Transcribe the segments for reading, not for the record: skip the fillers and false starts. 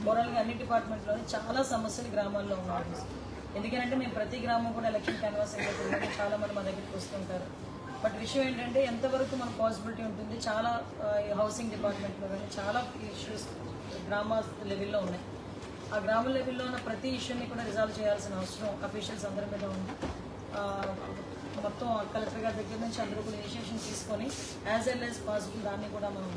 ఓవరాల్గా అన్ని డిపార్ట్మెంట్లోనే చాలా సమస్యలు గ్రామాల్లో ఉన్నాయి. ఎందుకంటే మేము ప్రతి గ్రామం కూడా ఎలక్షన్ క్యాన్వాస్ అయితే చాలా మంది మా దగ్గరికి వస్తుంటారు. బట్ విషయం ఏంటంటే ఎంతవరకు మన పాసిబిలిటీ ఉంటుంది, చాలా హౌసింగ్ డిపార్ట్మెంట్లో కానీ చాలా ఇష్యూస్ గ్రామ లెవెల్లో ఉన్నాయి. ఆ గ్రామ లెవెల్లో ఉన్న ప్రతి ఇష్యూని కూడా రిజాల్వ్ చేయాల్సిన అవసరం అఫీషియల్స్ అందరి మీద ఉంది. మొత్తం కలెక్టర్ గారి దగ్గర నుంచి అందరూ కూడా ఇనిషియేషన్ తీసుకొని యాజ్ వెల్ యాజ్ పాసిబుల్ దాన్ని కూడా మనం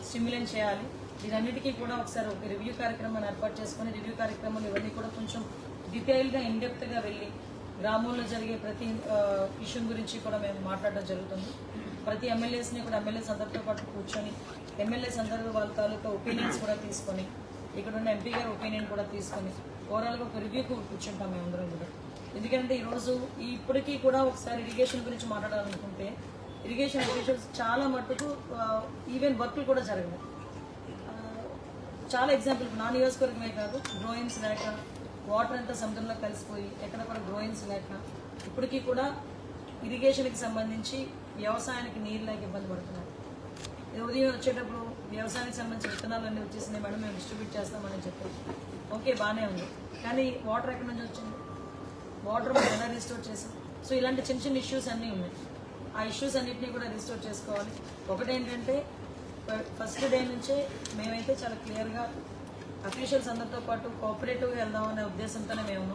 స్టిమ్యులేట్ చేయాలి. దీనన్నిటికీ కూడా ఒకసారి ఒక రివ్యూ కార్యక్రమాన్ని ఏర్పాటు చేసుకొని రివ్యూ కార్యక్రమాలు ఇవన్నీ కూడా కొంచెం డీటెయిల్గా ఇన్డెప్త్గా వెళ్ళి గ్రామంలో జరిగే ప్రతి ఇష్యూ గురించి కూడా మేము మాట్లాడడం జరుగుతుంది. ప్రతి ఎమ్మెల్యేస్ని కూడా ఎమ్మెల్యేస్ అందరితో పాటు కూర్చొని ఎమ్మెల్యేస్ అందరూ వాళ్ళ తాలూకా ఒపీనియన్స్ కూడా తీసుకొని ఇక్కడ ఉన్న ఎంపీ గారి ఒపీనియన్ కూడా తీసుకొని ఓవరాల్గా ఒక రివ్యూకి కూర్చుంటాం మేము అందరం కూడా. ఎందుకంటే ఈరోజు ఇప్పటికీ కూడా ఒకసారి ఇరిగేషన్ గురించి మాట్లాడాలనుకుంటే ఇరిగేషన్ అఫీషియల్స్ చాలా మట్టుకు ఈవెన్ వర్క్లు కూడా జరగలేదు. చాలా ఎగ్జాంపుల్ నా నియోజకవర్గమే కాదు, గ్రోయిన్స్ లేక వాటర్ అంతా సముద్రంలో కలిసిపోయి ఎక్కడ కూడా గ్రోయిన్స్ లేక ఇప్పటికీ కూడా ఇరిగేషన్కి సంబంధించి వ్యవసాయానికి నీరు లేక ఇబ్బంది పడుతున్నారు. ఉదయం వచ్చేటప్పుడు వ్యవసాయానికి సంబంధించిన విత్తనాలన్నీ వచ్చేసింది మేడం, మేము డిస్ట్రిబ్యూట్ చేస్తామని చెప్పారు. ఓకే, బాగానే ఉంది, కానీ వాటర్ ఎక్కడి నుంచి వచ్చింది, వాటర్ మనం ఎలా రిస్టోర్ చేసాం? సో ఇలాంటి చిన్న చిన్న ఇష్యూస్ అన్నీ ఉన్నాయి. ఆ ఇష్యూస్ అన్నింటినీ కూడా రిస్టోర్ చేసుకోవాలి. ఒకటేంటంటే ఫస్ట్ డే నుంచే మేమైతే చాలా క్లియర్గా అఫీషియల్స్ అందరితో పాటు కోఆపరేటివ్గా వెళ్దామనే ఉద్దేశంతోనే మేము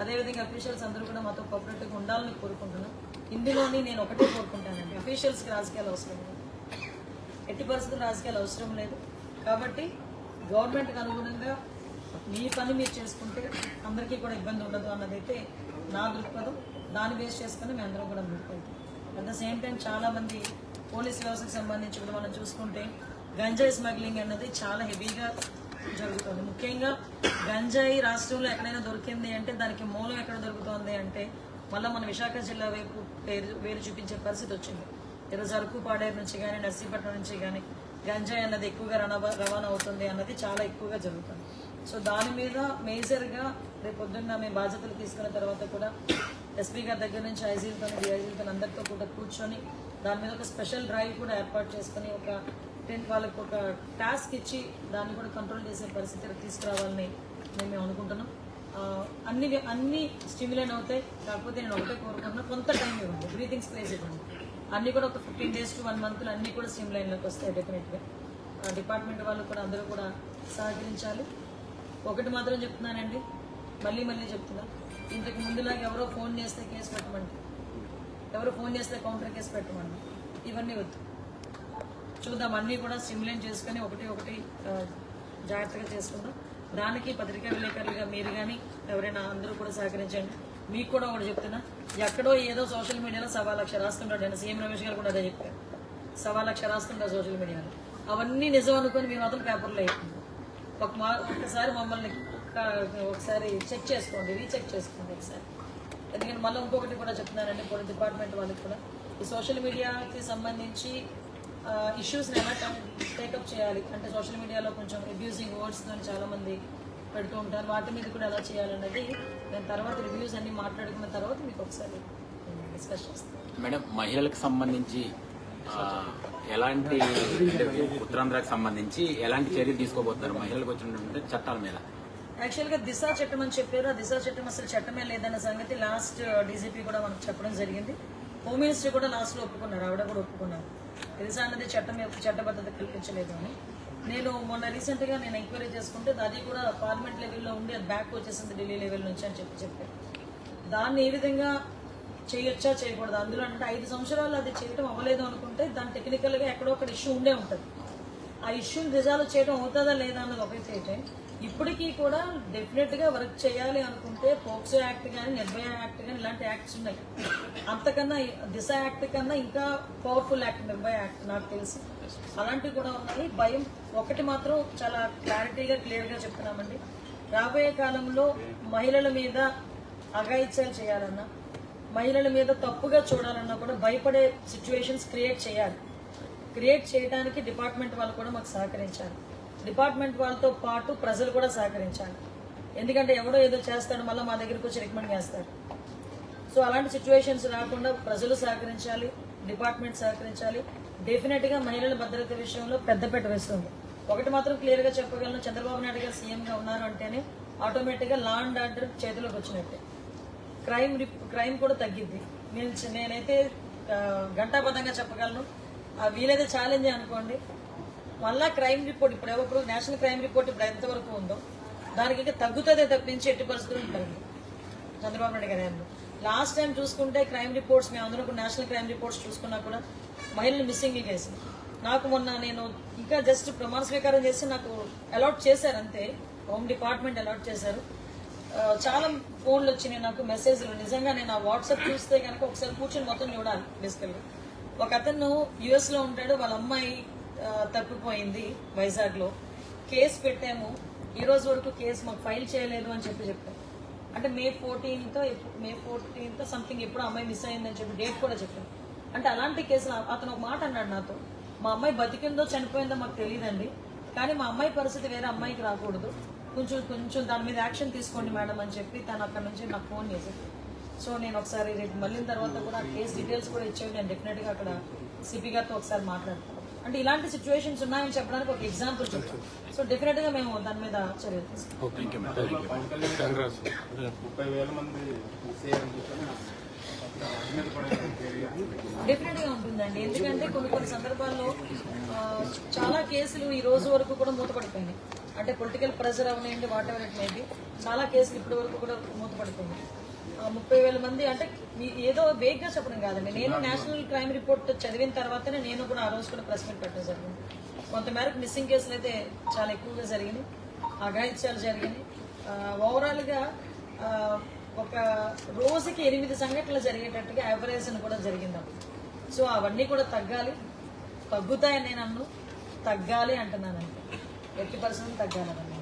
అదేవిధంగా అఫీషియల్స్ అందరూ కూడా మాతో కోఆపరేటివ్గా ఉండాలని కోరుకుంటున్నాం. ఇందులోని నేను ఒకటే కోరుకుంటానండి, అఫీషియల్స్కి రాజకీయాలు అవసరం లేదు, ఎట్టి పరిస్థితులు రాజకీయాలు అవసరం లేదు. కాబట్టి గవర్నమెంట్కి అనుగుణంగా మీ పని మీరు చేసుకుంటే అందరికీ కూడా ఇబ్బంది ఉండదు అన్నదైతే నా దృక్పథం. దాన్ని బేస్ చేసుకుని మేము అందరం కూడా ముందుకెళ్తాం. అట్ ద సేమ్ టైం చాలామంది పోలీస్ వ్యవస్థకు సంబంధించి కూడా మనం చూసుకుంటే గంజాయి స్మగ్లింగ్ అన్నది చాలా హెవీగా జరుగుతుంది. ముఖ్యంగా గంజాయి రాష్ట్రంలో ఎక్కడైనా దొరికింది అంటే దానికి మూలం ఎక్కడ దొరుకుతుంది అంటే మళ్ళీ మన విశాఖ జిల్లా వైపు వేరు చూపించే పరిస్థితి వచ్చింది. ఈరోజు అరకు పాడేరు నుంచి కానీ నర్సీపట్నం నుంచి కానీ గంజాయి అన్నది ఎక్కువగా రవాణా అవుతుంది అన్నది చాలా ఎక్కువగా జరుగుతుంది. సో దాని మీద మేజర్గా రేపు పొద్దున్న మేము బాధ్యతలు తీసుకున్న తర్వాత కూడా ఎస్పీ గారి దగ్గర నుంచి ఐజీలతో డిఐజీలతో అందరితో కూడా కూర్చొని దాని మీద ఒక స్పెషల్ డ్రైవ్ కూడా ఏర్పాటు చేసుకుని వాళ్ళకి ఒక టాస్క్ ఇచ్చి దాన్ని కూడా కంట్రోల్ చేసే పరిస్థితి తీసుకురావాలని మేము అనుకుంటున్నాం. అన్ని స్టిమ్యులేట్ అవుతాయి. కాకపోతే నేను ఒకటే కోరుకుంటున్నా, కొంత టైం ఇవ్వండి, బ్రీతింగ్ స్పేస్ ఇవ్వండి. అన్నీ కూడా ఒక 15 days to 1 month అన్నీ కూడా స్ట్రీమ్లైన్లోకి వస్తాయి డెఫినెట్గా. డిపార్ట్మెంట్ వాళ్ళు కూడా అందరూ కూడా సహకరించాలి. ఒకటి మాత్రం చెప్తున్నానండి, మళ్ళీ చెప్తున్నా, ఇంతకు ముందులాగా ఎవరో ఫోన్ చేస్తే కేసు పెట్టమండి, ఎవరో ఫోన్ చేస్తే కౌంటర్ కేసు పెట్టమండి, ఇవన్నీ వద్దు. చూద్దాం, అన్నీ కూడా స్టిమ్యులేట్ చేసుకొని ఒకటి జాగ్రత్తగా చేసుకుందాం. దానికి పత్రికా విలేకరులుగా మీరు కానీ ఎవరైనా అందరూ కూడా సహకరించండి. మీకు కూడా ఒకటి చెప్తున్నా, ఎక్కడో ఏదో సోషల్ మీడియాలో 1,00,000 రాస్తుంటాడు. నేను సీఎం రమేష్ గారు కూడా అదే చెప్పారు, 1,00,000 రాస్తుంటారు సోషల్ మీడియాలో. అవన్నీ నిజం అనుకుని మీరు మాత్రం పేపర్లో వేయండి. ఒక్కసారి మమ్మల్ని ఒకసారి చెక్ చేసుకోండి, రీచెక్ చేసుకోండి ఒకసారి. ఎందుకంటే మళ్ళీ ఇంకొకటి కూడా చెప్తున్నానండి, పోలీస్ డిపార్ట్మెంట్ వాళ్ళకి కూడా ఈ సోషల్ మీడియాకి సంబంధించి ఇష్యూస్ని ఎలా టేకప్ చేయాలి అంటే సోషల్ మీడియాలో కొంచెం అబ్యూజింగ్ వర్డ్స్తో చాలామంది పెడుతూ ఉంటారు, వాటి మీద కూడా ఎలా చేయాలన్నది నేను తర్వాత రివ్యూస్ అన్ని మాట్లాడుకున్న తర్వాత మీకు ఒకసారి డిస్కస్ చేస్తాను. మేడం, మహిళలకు సంబంధించి ఎలాంటి ఉత్తరాంధ్రకు సంబంధించి ఎలాంటి చర్యలు తీసుకోబోతున్నారు మహిళలకు వచ్చినటువంటి చట్టాల మీద? యాక్చువల్గా దిశా చట్టం అని చెప్పారు. ఆ దిశా చట్టం అసలు చట్టమే లేదన్న సంగతి లాస్ట్ డీజీపీ కూడా మనకు చెప్పడం జరిగింది. హోమ్ మినిస్టర్ కూడా లాస్ట్లో ఒప్పుకున్నారు, ఆవిడ కూడా ఒప్పుకున్నారు. దిశా అన్నది చట్టం యొక్క చట్టబద్ధత కల్పించలేదు అని. నేను మొన్న రీసెంట్గా నేను ఎంక్వైరీ చేసుకుంటే అది కూడా పార్లమెంట్ లెవెల్లో ఉండి అది బ్యాక్ వచ్చేసింది ఢిల్లీ లెవెల్ నుంచి అని చెప్పారు. దాన్ని ఏ విధంగా చేయొచ్చా చేయకూడదు, అందులో అంటే 5 సంవత్సరాలు అది చేయడం అవ్వలేదు అనుకుంటే దాని టెక్నికల్గా ఎక్కడో ఒక ఇష్యూ ఉండే ఉంటుంది. ఆ ఇష్యూని రిజాల్వ్ చేయడం అవుతుందా లేదా అన్నది ఒకటైతే ఇప్పటికీ కూడా డెఫినెట్గా వర్క్ చేయాలి అనుకుంటే పోక్సో యాక్ట్ కానీ నిర్భయ యాక్ట్ కానీ ఇలాంటి యాక్ట్స్ ఉన్నాయి. అంతకన్నా దిశ యాక్ట్ కన్నా ఇంకా పవర్ఫుల్ యాక్ట్ నిర్భయ యాక్ట్ నాకు తెలిసి అలాంటివి కూడా ఉన్నాయి. భయం ఒకటి మాత్రం చాలా క్లారిటీగా క్లియర్గా చెప్తున్నామండి, రాబోయే కాలంలో మహిళల మీద అఘాయిత్యాలు చేయాలన్నా మహిళల మీద తప్పుగా చూడాలన్నా కూడా భయపడే సిచ్యువేషన్స్ క్రియేట్ చేయడానికి డిపార్ట్మెంట్ వాళ్ళు కూడా మాకు సహకరించాలి. డిపార్ట్మెంట్ వాళ్ళతో పాటు ప్రజలు కూడా సహకరించాలి. ఎందుకంటే ఎవడో ఏదో చేస్తాడు మళ్ళీ మా దగ్గరికి వచ్చి రికమెండ్ చేస్తారు. సో అలాంటి సిచ్యువేషన్స్ రాకుండా ప్రజలు సహకరించాలి, డిపార్ట్మెంట్ సహకరించాలి. డెఫినెట్గా మహిళల భద్రత విషయంలో పెద్దపీట వేస్తుంది. ఒకటి మాత్రం క్లియర్ గా చెప్పగలను, చంద్రబాబు నాయుడు గారు సీఎంగా ఉన్నారు అంటేనే ఆటోమేటిక్ గా లా అండ్ ఆర్డర్ చేతిలోకి వచ్చినట్టే, క్రైమ్ కూడా తగ్గిద్ది. నేనైతే గంటాబద్ధంగా చెప్పగలను. వీలైతే ఛాలెంజ్ అనుకోండి, మళ్ళా క్రైమ్ రిపోర్ట్ ఇప్పుడు నేషనల్ క్రైమ్ రిపోర్ట్ ఇప్పుడు ఎంతవరకు ఉందో దానికి ఇంకా తగ్గుతుందే తప్పించి ఎట్టి పరిస్థితులు ఉంటుంది చంద్రబాబు నాయుడు గారు. లాస్ట్ టైం చూసుకుంటే క్రైమ్ రిపోర్ట్స్ మేము అందరూ నేషనల్ క్రైమ్ రిపోర్ట్స్ చూసుకున్నా కూడా మహిళలు మిస్సింగ్ కేసు నాకు మొన్న నేను ఇంకా జస్ట్ ప్రమాణ స్వీకారం చేసి నాకు అలాట్ చేశారు అంతే, హోమ్ డిపార్ట్మెంట్ అలాట్ చేశారు. చాలా ఫోన్లు వచ్చినాయి నాకు, మెసేజ్లు. నిజంగా నేను ఆ వాట్సాప్ చూస్తే కనుక ఒకసారి కూర్చొని మొత్తం చూడాలి బేసికల్గా. ఒక అతను యుఎస్ లో ఉంటాడు, వాళ్ళ అమ్మాయి తప్పిపోయింది వైజాగ్ లో, కేసు పెట్టాము, ఈ రోజు వరకు కేసు మాకు ఫైల్ చేయలేదు అని చెప్పారు. అంటే మే 14th సంథింగ్ ఎప్పుడు అమ్మాయి మిస్ అయిందని చెప్పి డేట్ కూడా చెప్పాను. అంటే అలాంటి కేసులు అతను ఒక మాట అన్నాడు నాతో, మా అమ్మాయి బతికిందో చనిపోయిందో మాకు తెలియదండి, కానీ మా అమ్మాయి పరిస్థితి వేరే అమ్మాయికి రాకూడదు, కొంచెం దాని మీద యాక్షన్ తీసుకోండి మేడం అని చెప్పి తను అక్కడ నుంచి నాకు ఫోన్ చేశారు. సో నేను ఒకసారి రేపు మళ్ళీ తర్వాత కూడా ఆ కేసు డీటెయిల్స్ కూడా ఇచ్చేవి, నేను డెఫినెట్ గా అక్కడ సిపి గారితో ఒకసారి మాట్లాడతాను. అంటే ఇలాంటి సిచ్యువేషన్స్ ఉన్నాయని చెప్పడానికి ఒక ఎగ్జాంపుల్ చెప్తాను. సో డెఫినెట్ గా మేము దాని మీద చర్యలు తీసుకుంటాం. 30,000 మంది డెఫినెట్ గా ఉంటుందండి, ఎందుకంటే కొన్ని సందర్భాల్లో చాలా కేసులు ఈ రోజు వరకు కూడా మూతపడిపోయినాయి. అంటే పొలిటికల్ ప్రెషర్ అవనండి, వాట్ ఎవర్ ఇట్ మేబీ, చాలా కేసులు ఇప్పటి వరకు కూడా మూతపడిపోయినాయి. 30,000 మంది అంటే ఏదో వేగ్గా చెప్పడం కాదండి. నేను నేషనల్ క్రైమ్ రిపోర్ట్ చదివిన తర్వాతనే నేను కూడా ఆ రోజు కూడా ప్రెస్ మీట్ పెట్టడం జరిగింది. కొంతమేరకు మిస్సింగ్ కేసులు అయితే చాలా ఎక్కువగా జరిగినాయి, అఘాయిత్యాలు జరిగినాయి. ఓవరాల్ గా ఒక రోజుకి 8 సంఘటనలు జరిగేటట్టుగా యావరేజ్ కూడా జరిగింది. సో అవన్నీ కూడా తగ్గుతాయని నేను తగ్గాలి అంటున్నానంటే 80% తగ్గాలని.